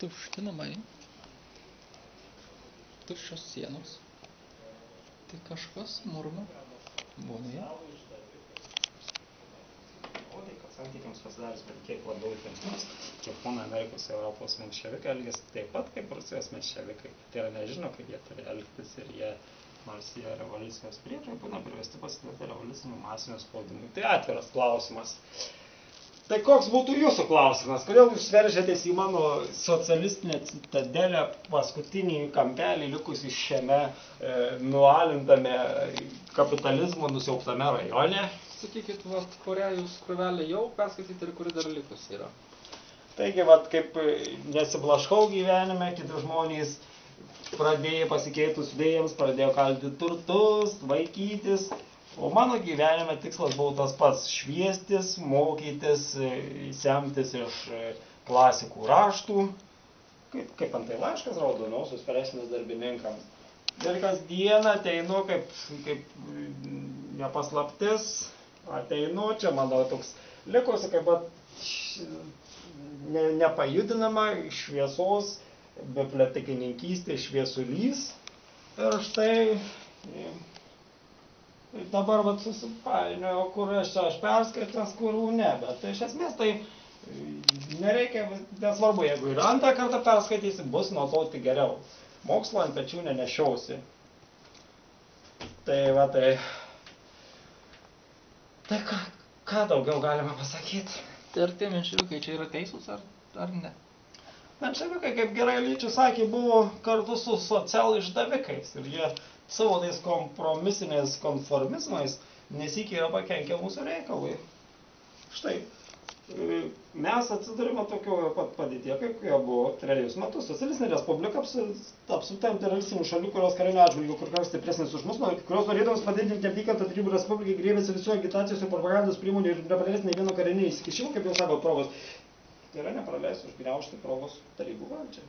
tušti namai, tuščios sienos. Tai kažkas murma vonioje. O tai, kad santykiams pasidarys, bet kiek labiau įtemptiems, Japonų, Amerikos, Europos menševikai elgiasi taip pat kaip Rusijos menševikai. Tai yra nežino, kaip jie turi elgtis ir jie, nors jie revoliucijos priešai, būna privesti pasiduoti revoliucinių masinių spaudimų. Tai atviras klausimas. Tai koks būtų jūsų klausimas? Kodėl jūs veržėtės į mano socialistinę citadelę, paskutinį kampelį likusi šiame nualintame kapitalizmo nusiauptame rajone? Sakykit, kurią jūs krūvelę jau perskaityti ir kuri dar likus yra. Taigi, kaip nesiblaškau gyvenime, kiti žmonės pradėjo pasikeitus vėjams, pradėjo kalti turtus, vaikytis, o mano gyvenime tikslas buvo tas pats – šviestis, mokytis, semtis iš klasikų raštų, kaip antai laiškas raudonosios peresnės darbininkams. Ir kasdieną ateinu kaip nepaslaptis, ateinu, čia mano toks likusi kaip nepajudinama šviesos, bibliotekininkystė šviesulys. Ir štai dabar susipainioju, kur aš perskaitęs, kur ne. Bet iš esmės tai nereikia, nesvarbu, jeigu ir antrą kartą perskaitysi, bus nuo to tik geriau. Mokslo ant pečių nenešiausi. Tai ką daugiau galima pasakyti? Tai ar tie menševikai čia yra teisūs ar ne? Menševikai, kaip gerai Lyčius sakė, buvo kartu su social išdavikais ir jie savo tais kompromisiniais konformizmais nesykiai yra pakenkę mūsų reikalui. Štai, mes atsidurime tokioje pat padėtyje, kaip jie buvo 3 metus. Socialistinė respublika apsupta imperialistinių šalių, kurios karinio atžvilgiu kur kas stipresnis už mus, kurios norėdamas padidinti neapykantą Tarybų Respublikai grėbėsi visų agitacijos ir propagandos priemonių ir nepadarys nei vieno karinio įsikišimo, kaip jau sako Provos. Tai yra nepraleis užgniaužti Provos tarybų valdžią.